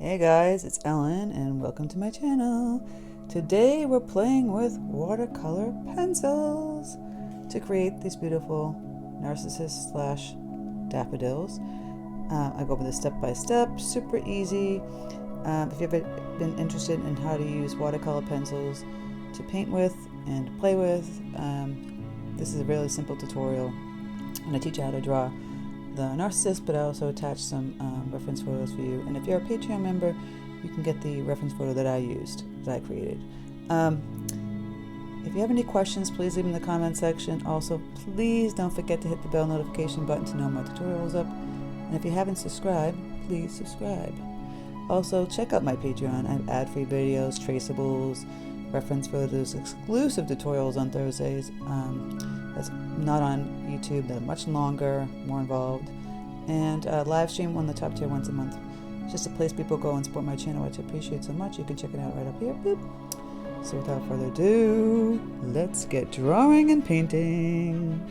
Hey guys, it's Ellen and welcome to my channel. Today we're playing with watercolor pencils to create these beautiful narcissus slash daffodils. I go over this step by step, super easy. If you've ever been interested in how to use watercolor pencils to paint with and to play with, this is a really simple tutorial. And I teach you how to draw the narcissus, but I also attach some reference photos for you. And if you're a Patreon member, you can get the reference photo that I used, that I created. If you have any questions, please leave them in the comment section. Also, please don't forget to hit the bell notification button to know my tutorial is up. And if you haven't subscribed, please subscribe. Also, check out my Patreon. I have ad-free videos, traceables, reference photos, exclusive tutorials on Thursdays. That's not on YouTube. They're much longer, more involved, and live stream on the top tier once a month. It's just a place people go and support my channel, which I appreciate so much. You can check it out right up here. Boop. So without further ado, let's get drawing and painting.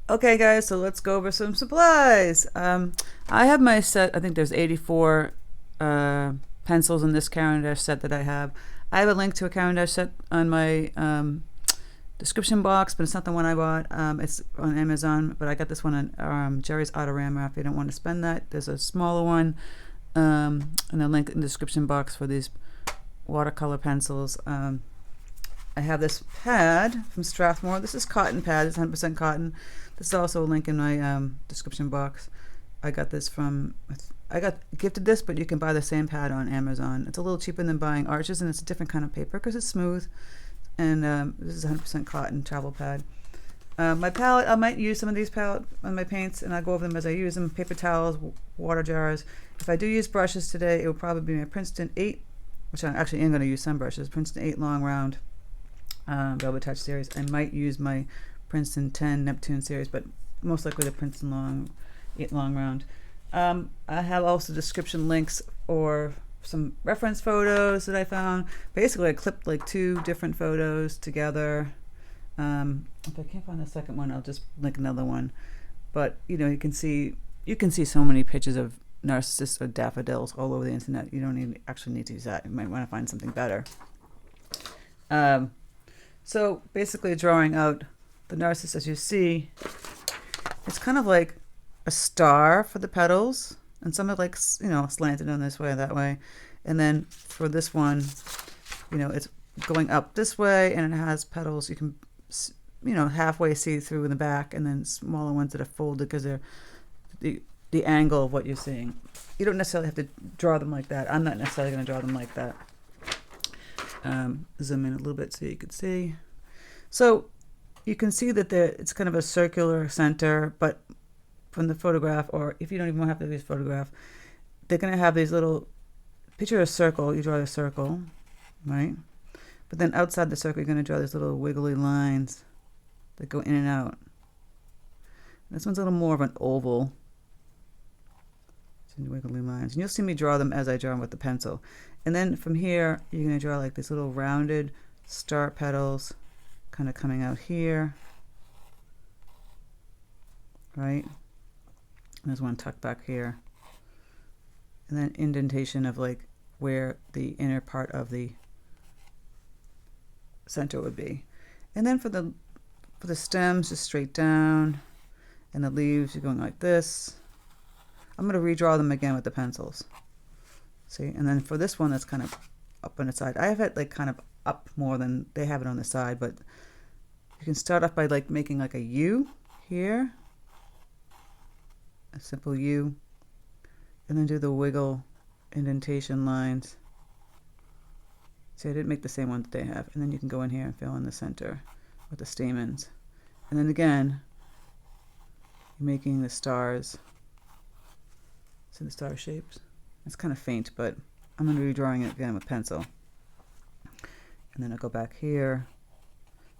Okay guys, so let's go over some supplies. I have my set. I think there's 84 pencils in this Caran d'Ache set that I have. I have a link to a Caran d'Ache set on my description box, but it's not the one I bought. It's on Amazon, but I got this one on Jerry's Autorama. If you don't want to spend that, there's a smaller one, and a link in the description box for these watercolor pencils. I have this pad from Strathmore. This is cotton pad. It's 100% cotton. This is also a link in my description box. I got this from, I got gifted this, but you can buy the same pad on Amazon. It's a little cheaper than buying Arches, and it's a different kind of paper because it's smooth. And this is 100% cotton travel pad. My palette, I might use some of these palette on my paints, and I'll go over them as I use them. Paper towels, water jars. If I do use brushes today, it will probably be my Princeton 8, which I actually am going to use some brushes. Princeton 8 long round Velvet Touch series. I might use my Princeton 10 Neptune series, but most likely the Princeton 8 long round. I have also description links or some reference photos that I found. Basically, I clipped like 2 different photos together. If I can't find the second one, I'll just link another one. But you know, you can see so many pictures of narcissus or daffodils all over the internet. You don't actually need to use that. You might want to find something better. So basically, drawing out the narcissus, as you see, it's kind of like a star for the petals. And some are like, you know, slanted on this way or that way. And then for this one, you know, it's going up this way and it has petals you can, you know, halfway see through in the back, and then smaller ones that are folded because they're the angle of what you're seeing. You don't necessarily have to draw them like that. I'm not necessarily going to draw them like that. Zoom in a little bit so you can see. So you can see that it's kind of a circular center, but from the photograph, or if you don't even have to use photograph, they're going to have these little, picture a circle, you draw a circle, right? But then outside the circle, you're going to draw these little wiggly lines that go in and out. This one's a little more of an oval. Some wiggly lines. And you'll see me draw them as I draw them with the pencil. And then from here, you're going to draw like these little rounded star petals kind of coming out here, right? There's one tucked back here, and then indentation of like where the inner part of the center would be. And then for the stems, just straight down, and the leaves, you're going like this. I'm going to redraw them again with the pencils. See, and then for this one, that's kind of up on the side. I have it like kind of up more than they have it on the side, but you can start off by like making like a U here. A simple U, and then do the wiggle indentation lines. See, I didn't make the same one that they have. And then you can go in here and fill in the center with the stamens. And then again, you're making the stars. See the star shapes? It's kind of faint, but I'm going to be drawing it again with pencil. And then I'll go back here.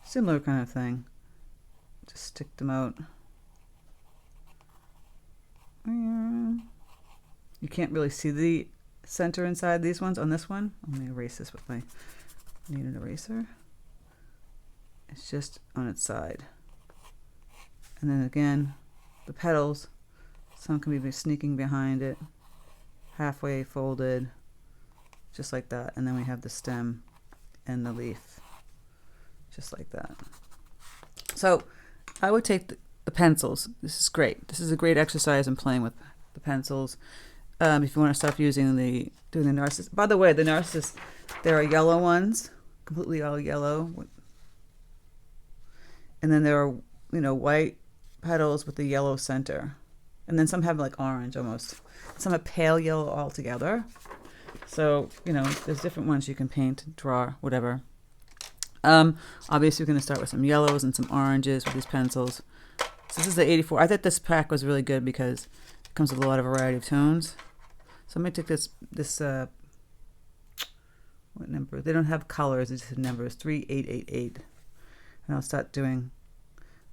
Similar kind of thing. Just stick them out. You can't really see the center inside these ones on this one. Let me erase this with my need an eraser. It's just on its side. And then again, the petals, some can be sneaking behind it. halfway folded, just like that. And then we have the stem and the leaf, just like that. So I would take the pencils. This is great. This is a great exercise in playing with the pencils. If you want to stop doing the narcissus. By the way, the narcissus, there are yellow ones, completely all yellow. And then there are, white petals with the yellow center. And then some have like orange almost. Some have pale yellow altogether. So, there's different ones you can paint, draw, whatever. Obviously, we're going to start with some yellows and some oranges with these pencils. So this is the 84. I thought this pack was really good because it comes with a lot of variety of tones. So I'm going to take this what number? They don't have colors, it's just numbers, 3888. And I'll start doing,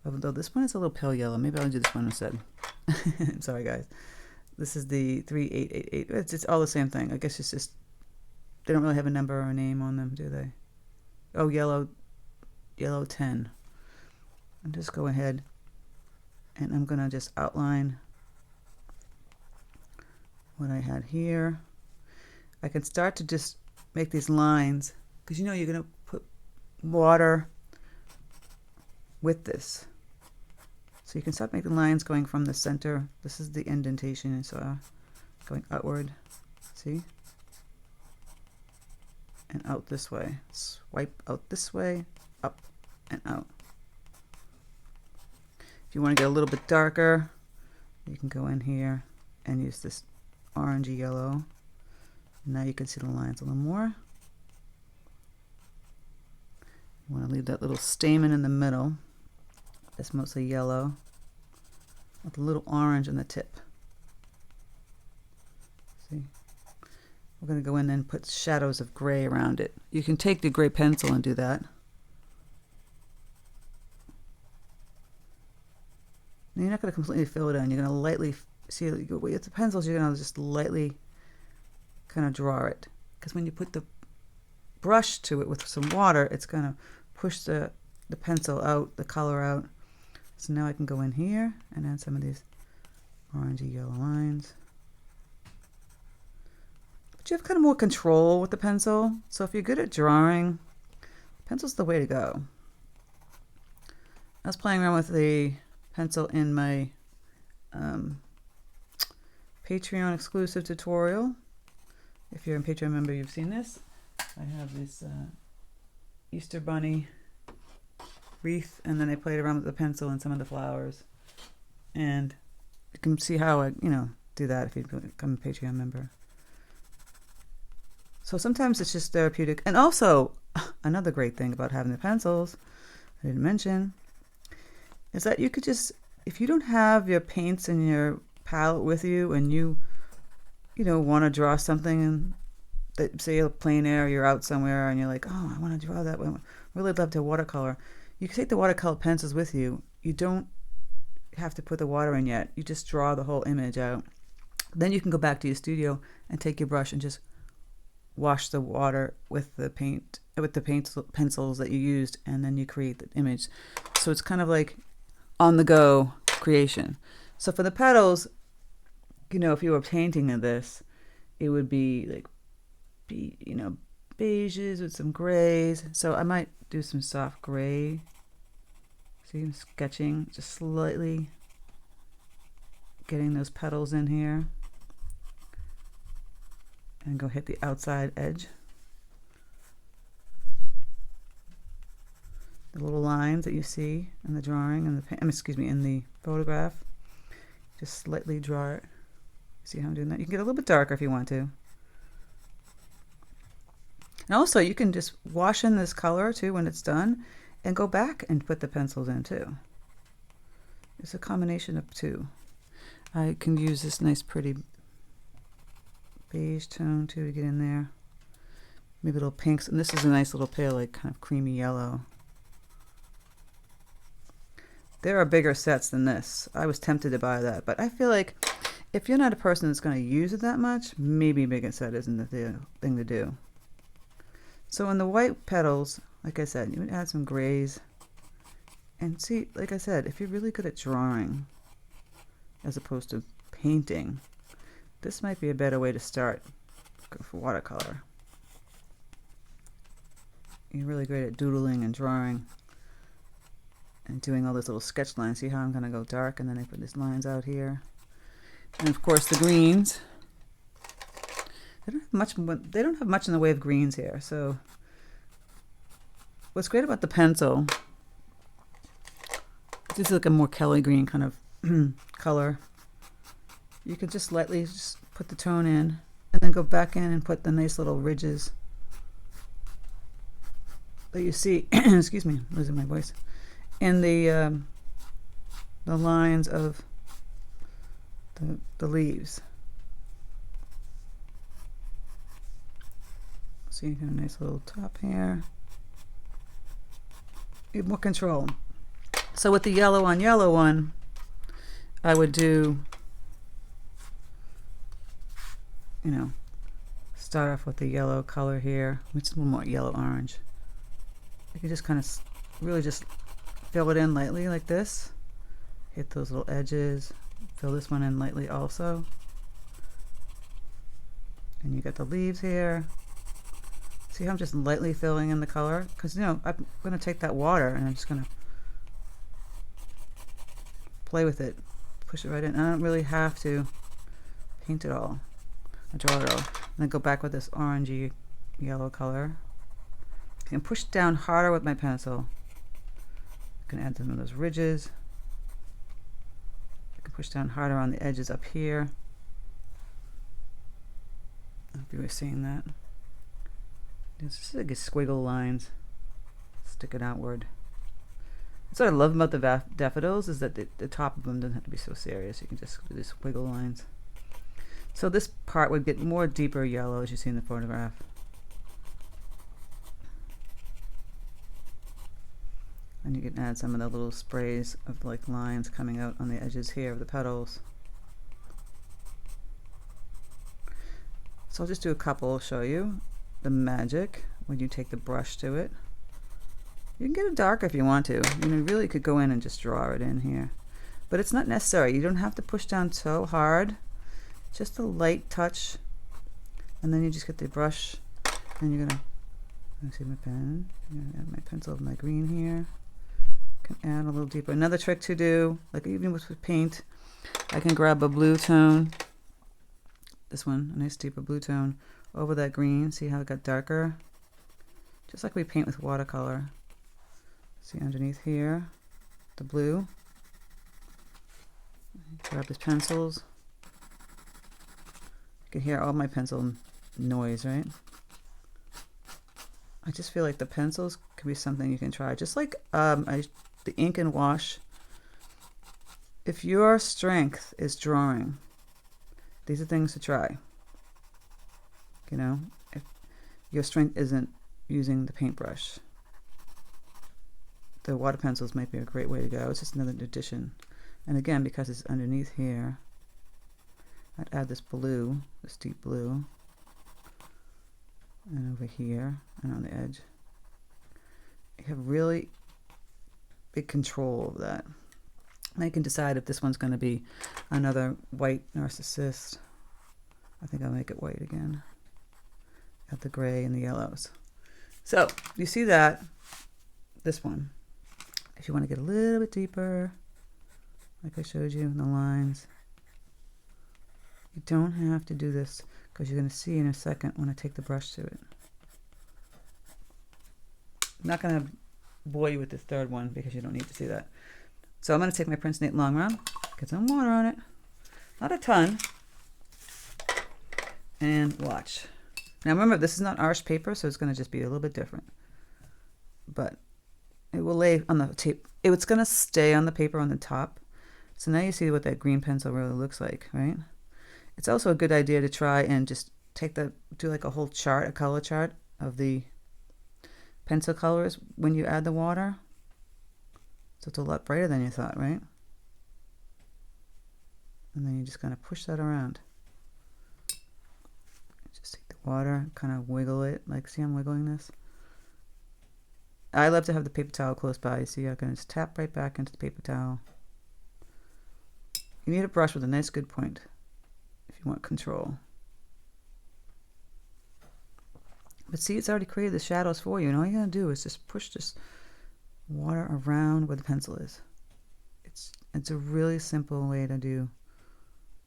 although this one is a little pale yellow. Maybe I'll do this one instead. I'm sorry, guys. This is the 3888. It's all the same thing. I guess it's just, they don't really have a number or a name on them, do they? Oh, yellow 10. I'm just go ahead and I'm going to just outline what I had here. I can start to just make these lines because you're going to put water with this. So you can start making lines going from the center. This is the indentation you saw going outward. See? And out this way. Swipe out this way, up and out. If you want to get a little bit darker, you can go in here and use this orangey yellow. Now you can see the lines a little more. You want to leave that little stamen in the middle. That's mostly yellow with a little orange on the tip. See? We're going to go in and put shadows of gray around it. You can take the gray pencil and do that. Now you're not going to completely fill it in. You're going to lightly, see with the pencils, you're going to just lightly kind of draw it. Because when you put the brush to it with some water, it's going to push the pencil out, the color out. So now I can go in here and add some of these orangey yellow lines. But you have kind of more control with the pencil. So if you're good at drawing, pencil's the way to go. I was playing around with the pencil in my Patreon exclusive tutorial. If you're a Patreon member, you've seen this. I have this Easter bunny wreath, and then I played around with the pencil and some of the flowers. And you can see how I, do that if you become a Patreon member. So sometimes it's just therapeutic. And also, another great thing about having the pencils, I didn't mention, is that you could just, if you don't have your paints and your palette with you and you want to draw something and that, say a plein air, you're out somewhere and you're like, oh, I want to draw that one. Really love to watercolor. You can take the watercolor pencils with you. You don't have to put the water in yet. You just draw the whole image out. Then you can go back to your studio and take your brush and just wash the water with the pencils that you used, and then you create the image. So it's kind of like on the go creation. So for the petals, if you were painting in this, it would be like, beiges with some grays. So I might do some soft gray. See, I'm sketching, just slightly getting those petals in here. And go hit the outside edge. The little lines that you see in the drawing and in the photograph. Just slightly draw it. See how I'm doing that? You can get a little bit darker if you want to. And also you can just wash in this color too when it's done and go back and put the pencils in too. It's a combination of two. I can use this nice pretty beige tone too to get in there. Maybe little pinks, and this is a nice little pale, like kind of creamy yellow. There are bigger sets than this. I was tempted to buy that, but I feel like if you're not a person that's going to use it that much, maybe a bigger set isn't the thing to do. So in the white petals, like I said, you would add some grays. And see, like I said, if you're really good at drawing as opposed to painting, this might be a better way to start for watercolor. You're really great at doodling and drawing and doing all those little sketch lines. See how I'm going to go dark and then I put these lines out here. And of course the greens. They don't have much in the way of greens here. So what's great about the pencil, this is like a more Kelly green kind of color. You could just lightly just put the tone in and then go back in and put the nice little ridges that you see, excuse me, I'm losing my voice, in the lines of the leaves. So you get a nice little top here. You have more control. So with the yellow on yellow one, I would do, you know, start off with the yellow color here, which is a little more yellow orange. You can just kind of really just fill it in lightly like this. Hit those little edges. Fill this one in lightly also. And you got the leaves here. See how I'm just lightly filling in the color? Because, you know, I'm going to take that water and I'm just going to play with it. Push it right in. I don't really have to paint it all. I draw it all. And then go back with this orangey yellow color. I can push down harder with my pencil. I can add some of those ridges. I can push down harder on the edges up here. I hope you were seeing that. It's just like squiggle lines. Stick it outward. That's what I love about the daffodils, is that the top of them doesn't have to be so serious. You can just do these wiggle lines. So this part would get more deeper yellow, as you see in the photograph. And you can add some of the little sprays of like lines coming out on the edges here of the petals. So I'll just do a couple, show you the magic when you take the brush to it. You can get it darker if you want to. You know, you really could go in and just draw it in here. But it's not necessary. You don't have to push down so hard. Just a light touch. And then you just get the brush and you're gonna, let me see my pen. I'm gonna add my pencil of my green here. Can add a little deeper. Another trick to do, like even with paint, I can grab a blue tone, this one, a nice deeper blue tone, over that green. See how it got darker? Just like we paint with watercolor. See underneath here, the blue. Grab these pencils. You can hear all my pencil noise, right? I just feel like the pencils can be something you can try. Just like the ink and wash. If your strength is drawing, these are things to try. You know, if your strength isn't using the paintbrush, the water pencils might be a great way to go. It's just another addition. And again, because it's underneath here, I'd add this blue, this deep blue, and over here and on the edge. You have really big control of that. And I can decide if this one's going to be another white narcissus. I think I'll make it white again. Add the gray and the yellows. So you see that, this one. If you want to get a little bit deeper, like I showed you in the lines, you don't have to do this, because you're going to see in a second when I take the brush to it. I'm not going to bore you with this third one because you don't need to see that. So I'm going to take my Princeton 8 long run, get some water on it, not a ton, and watch. Now remember, this is not arched paper, so it's going to just be a little bit different. But it will lay on the tape. It's going to stay on the paper on the top. So now you see what that green pencil really looks like, right? It's also a good idea to try and just do like a whole chart, a color chart of the pencil colors when you add the water. So it's a lot brighter than you thought, right? And then you just kind of push that around. Just take the water, kind of wiggle it. Like, see, I'm wiggling this. I love to have the paper towel close by. See, I can just tap right back into the paper towel. You need a brush with a nice good point. If you you want control. But see, it's already created the shadows for you, and all you gotta do is just push this water around where the pencil is. It's a really simple way to do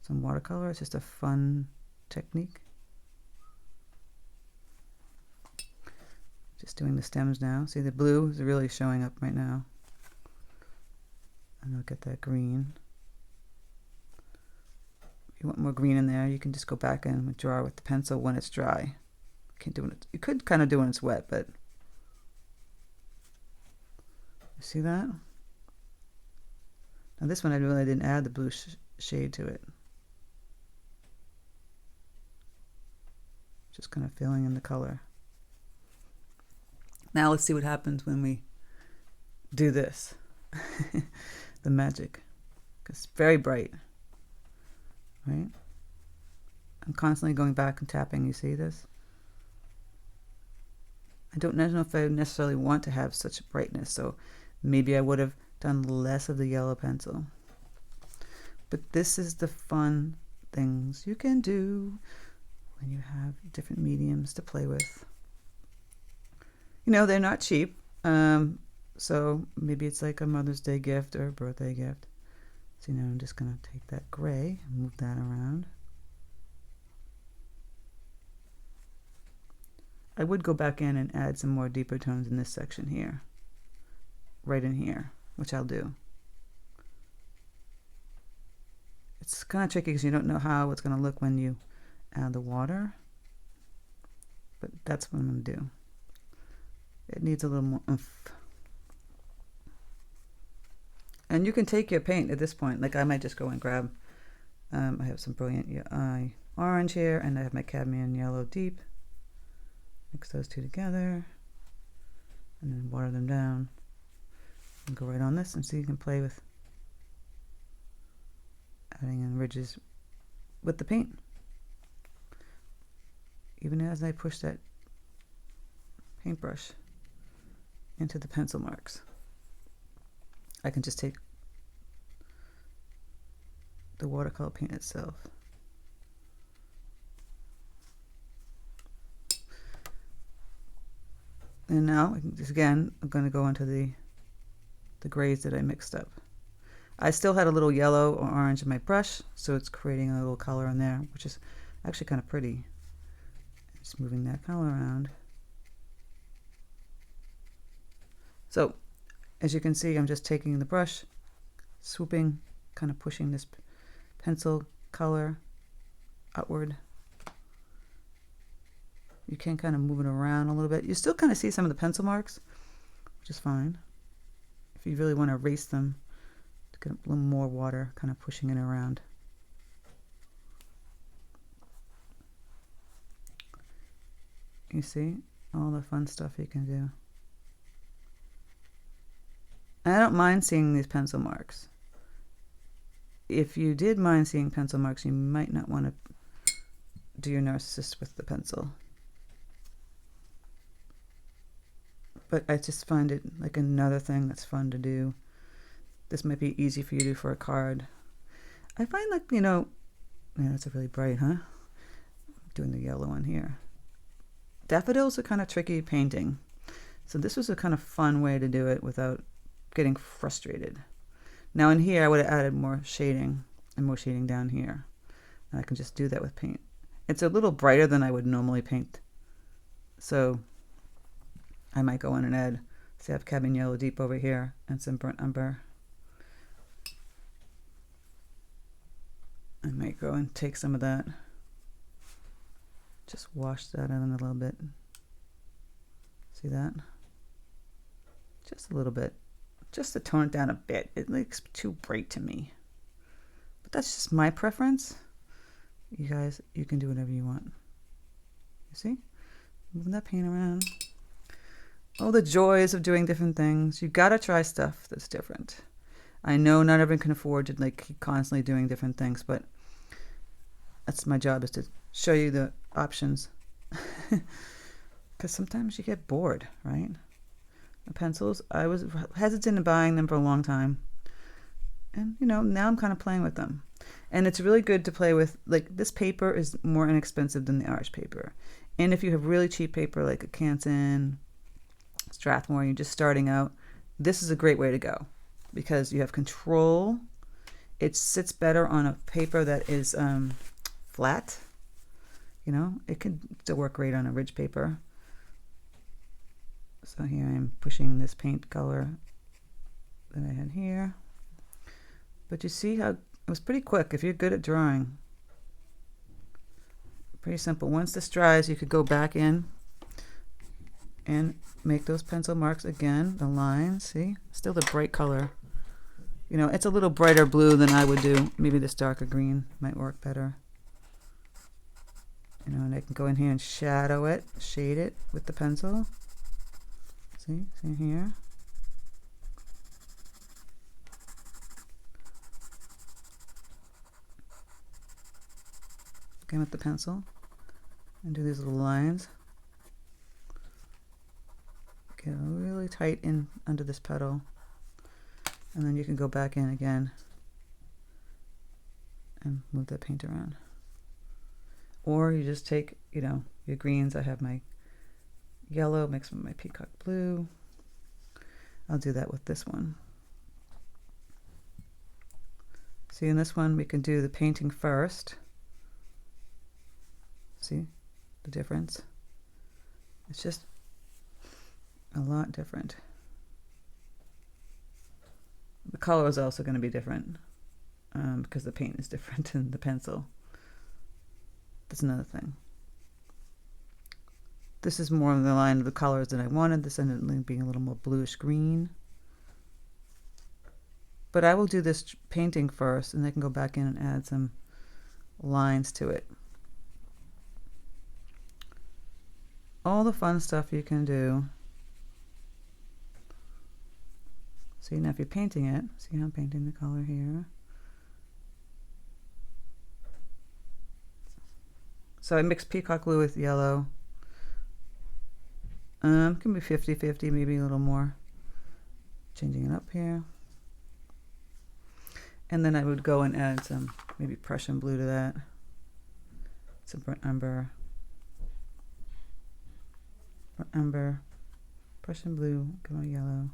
some watercolor. It's just a fun technique. Just doing the stems now. See, the blue is really showing up right now. And I'll get that green. If you want more green in there, you can just go back and draw with the pencil when it's dry. You could kind of do it when it's wet, but you see that? Now this one I really didn't add the blue shade to it. Just kind of filling in the color. Now let's see what happens when we do this. The magic. It's very bright, right? I'm constantly going back and tapping. You see this? I don't know if I necessarily want to have such brightness, so maybe I would have done less of the yellow pencil. But this is the fun things you can do when you have different mediums to play with. You know, they're not cheap, so maybe it's like a Mother's Day gift or a birthday gift. So now I'm just going to take that gray and move that around. I would go back in and add some more deeper tones in this section here, right in here, which I'll do. It's kind of tricky because you don't know how it's going to look when you add the water, but that's what I'm going to do. It needs a little more oomph. And you can take your paint at this point. Like I might just go and grab, I have some brilliant orange here, and I have my cadmium yellow deep. Mix those two together, and then water them down. And go right on this, and so you can play with adding in ridges with the paint. Even as I push that paintbrush into the pencil marks, I can just take the watercolor paint itself. And now, again, I'm going to go into the grays that I mixed up. I still had a little yellow or orange in my brush, so it's creating a little color in there, which is actually kind of pretty. Just moving that color around. So, as you can see, I'm just taking the brush, swooping, kind of pushing this pencil color outward. You can kind of move it around a little bit. You still kind of see some of the pencil marks, which is fine. If you really want to erase them, to get a little more water, kind of pushing it around. You see all the fun stuff you can do. And I don't mind seeing these pencil marks. If you did mind seeing pencil marks, you might not want to do your narcissus with the pencil. But I just find it like another thing that's fun to do. This might be easy for you to do for a card. I find like, you know, yeah, that's a really bright, huh? I'm doing the yellow one here. Daffodils are kind of tricky painting. So this was a kind of fun way to do it without getting frustrated. Now in here, I would have added more shading and more shading down here. And I can just do that with paint. It's a little brighter than I would normally paint. So I might go in and add, say I have cadmium yellow deep over here and some burnt umber. I might go and take some of that. Just wash that in a little bit. See that? Just a little bit. Just to tone it down a bit. It looks too bright to me. But that's just my preference. You guys, you can do whatever you want. You see? Moving that paint around. Oh, the joys of doing different things. You gotta try stuff that's different. I know not everyone can afford to like keep constantly doing different things, but that's my job, is to show you the options. Because sometimes you get bored, right? The pencils, I was hesitant in buying them for a long time. And, you know, now I'm kind of playing with them. And it's really good to play with. Like, this paper is more inexpensive than the Irish paper. And if you have really cheap paper like a Canson, Strathmore, you're just starting out, this is a great way to go because you have control. It sits better on a paper that is flat. You know, it could still work great on a ridge paper. So here I'm pushing this paint color that I had here. But you see how it was pretty quick if you're good at drawing. Pretty simple. Once this dries, you could go back in and make those pencil marks again, the lines, see? Still the bright color. You know, it's a little brighter blue than I would do. Maybe this darker green might work better. You know, and I can go in here and shadow it, shade it with the pencil. See here? Again with the pencil and do these little lines. Get really tight in under this petal, and then you can go back in again and move that paint around. Or you just take, you know, your greens. I have my yellow mixed with my peacock blue. I'll do that with this one. See, in this one we can do the painting first. See the difference? It's just a lot different. The color is also going to be different because the paint is different than the pencil. That's another thing. This is more in the line of the colors that I wanted. This ended up being a little more bluish green. But I will do this painting first, and I can go back in and add some lines to it. All the fun stuff you can do. See, now if you're painting it, see how I'm painting the color here. So I mixed peacock blue with yellow. Can be 50-50, maybe a little more. Changing it up here. And then I would go and add some maybe Prussian blue to that. Some burnt umber. Burnt umber. Prussian blue, go on yellow.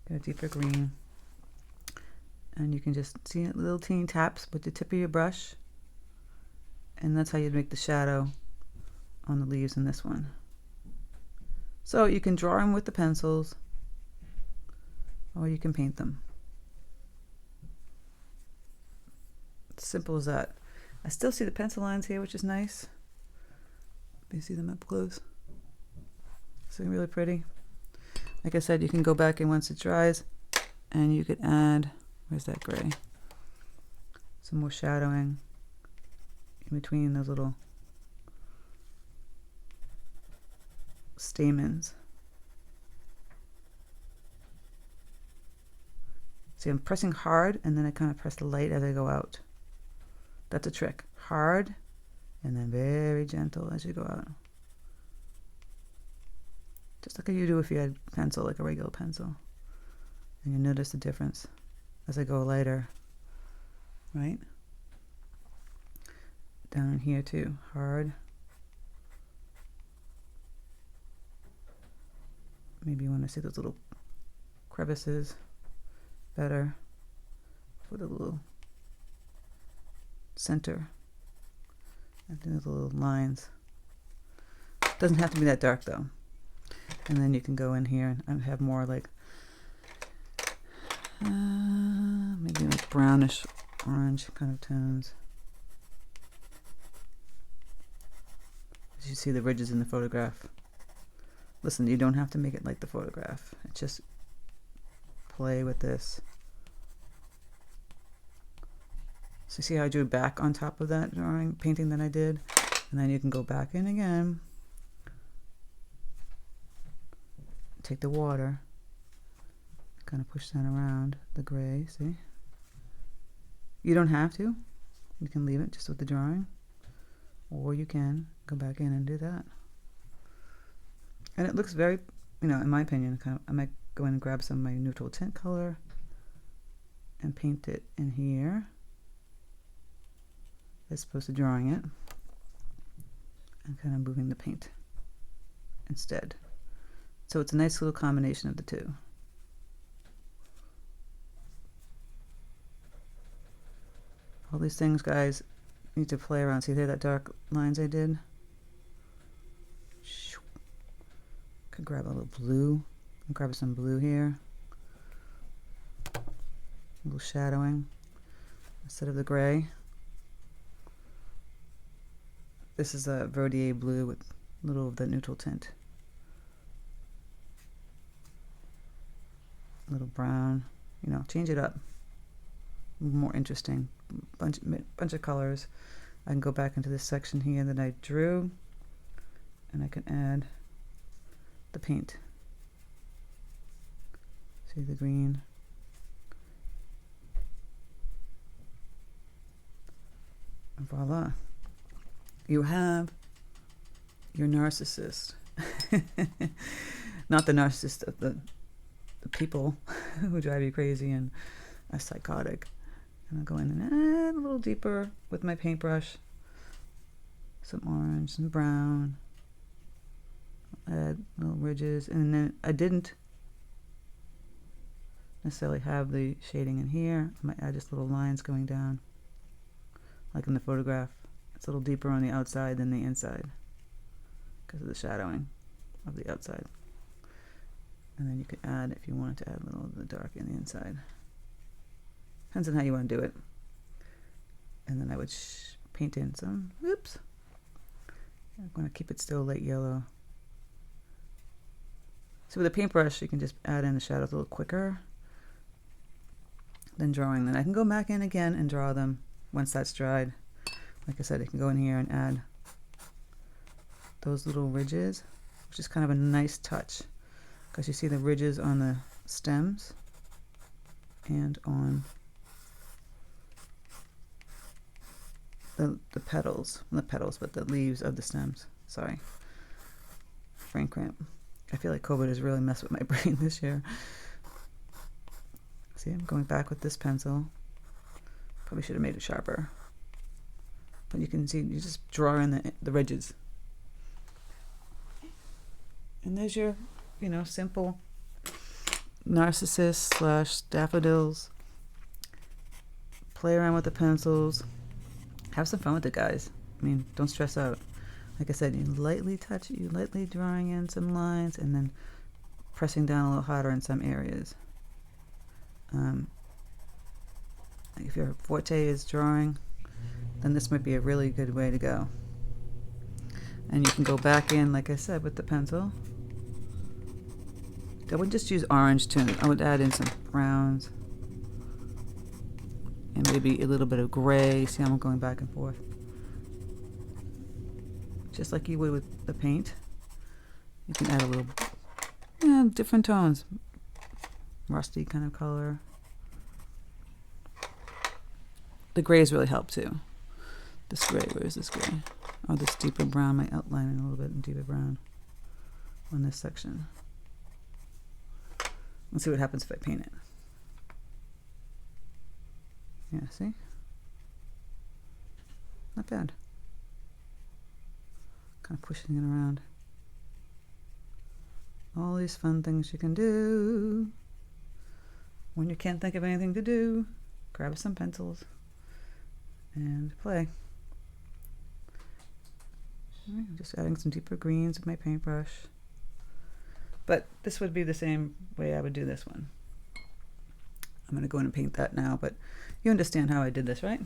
Get a deeper green. And you can just see little teeny taps with the tip of your brush. And that's how you'd make the shadow on the leaves in this one. So you can draw them with the pencils, or you can paint them. It's simple as that. I still see the pencil lines here, which is nice. You see them up close. It's really pretty. Like I said, you can go back in once it dries, and you could add, where's that gray? Some more shadowing in between those little stamens. See, I'm pressing hard, and then I kind of press the light as I go out. That's a trick. Hard, and then very gentle as you go out. Just like you do if you had a pencil, like a regular pencil. And you notice the difference as I go lighter, right? Down here too, hard. Maybe you want to see those little crevices better with a little center and then the little lines. Doesn't have to be that dark though. And then you can go in here and have more like maybe like brownish orange kind of tones. As you see the ridges in the photograph. Listen, you don't have to make it like the photograph. It's just play with this. So see how I drew back on top of that painting that I did? And then you can go back in again. Take the water, kind of push that around the gray, see? You don't have to. You can leave it just with the drawing. Or you can go back in and do that. And it looks very, you know, in my opinion, kind of, I might go in and grab some of my neutral tint color and paint it in here. as opposed to drawing it and kind of moving the paint instead. So it's a nice little combination of the two. All these things, guys, need to play around. See there, that dark lines I did? Could grab a little blue. Grab some blue here. A little shadowing instead of the gray. This is a verditer blue with a little of the neutral tint. A little brown. You know, change it up. More interesting. Bunch of colors. I can go back into this section here that I drew, and I can add the paint. See the green. And voila. You have your narcissist. Not the narcissist of the people who drive you crazy and are psychotic. And I'll go in and add a little deeper with my paintbrush. Some orange, some brown. Add little ridges. And then I didn't necessarily have the shading in here. I might add just little lines going down. Like in the photograph. It's a little deeper on the outside than the inside because of the shadowing of the outside. And then you could add, if you wanted to add a little of the dark in the inside. Depends on how you want to do it. And then I would paint in some, oops. I'm going to keep it still light yellow. So with a paintbrush, you can just add in the shadows a little quicker than drawing. Then I can go back in again and draw them once that's dried. Like I said, I can go in here and add those little ridges, which is kind of a nice touch because you see the ridges on the stems and on the petals, not the petals, but the leaves of the stems. Sorry. Brain cramp. I feel like COVID has really messed with my brain this year. See, I'm going back with this pencil. Probably should have made it sharper. But you can see, you just draw in the ridges. And there's your, you know, simple narcissus / daffodils. Play around with the pencils. Have some fun with it, guys. I mean, don't stress out. Like I said, you lightly touch it, you lightly drawing in some lines and then pressing down a little harder in some areas. If your forte is drawing, then this might be a really good way to go. And you can go back in, like I said, with the pencil. I would just use orange too. I would add in some browns and maybe a little bit of gray. See how I'm going back and forth? Just like you would with the paint. You can add a little, different tones. Rusty kind of color. The grays really help too. This gray, where is this gray? Oh, this deeper brown, my outlining a little bit in deeper brown on this section. Let's see what happens if I paint it. Yeah, see? Not bad. Kind of pushing it around. All these fun things you can do. When you can't think of anything to do, grab some pencils and play. I'm just adding some deeper greens with my paintbrush. But this would be the same way I would do this one. I'm going to go in and paint that now, but you understand how I did this, right?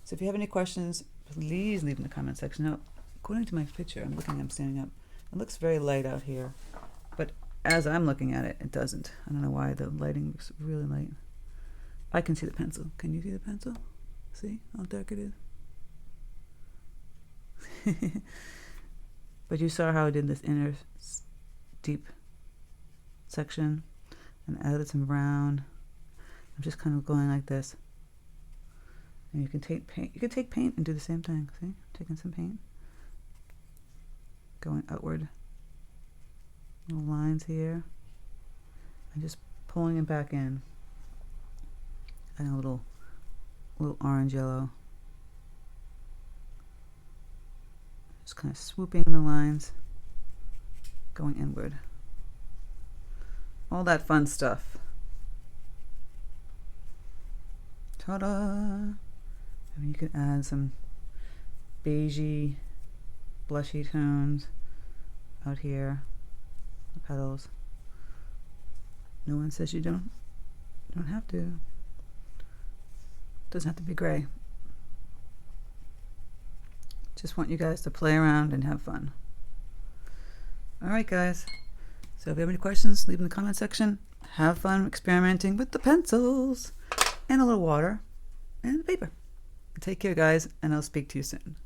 So if you have any questions, please leave in the comment section. Now, according to my picture, I'm standing up. It looks very light out here, but as I'm looking at it, it doesn't. I don't know why the lighting looks really light. I can see the pencil. Can you see the pencil? See how dark it is? But you saw how I did this inner deep section and added some brown. I'm just kind of going like this. And you can take paint. You can take paint and do the same thing. See? Taking some paint. Going outward. Little lines here. And just pulling it back in. Adding a little orange yellow. Just kind of swooping the lines, going inward. All that fun stuff. Ta-da! I mean, you could add some beigey, blushy tones out here. The petals. No one says you don't have to. Doesn't have to be gray. Just want you guys to play around and have fun. Alright guys, so if you have any questions, leave them in the comment section. Have fun experimenting with the pencils and a little water and the paper. Take care guys, and I'll speak to you soon.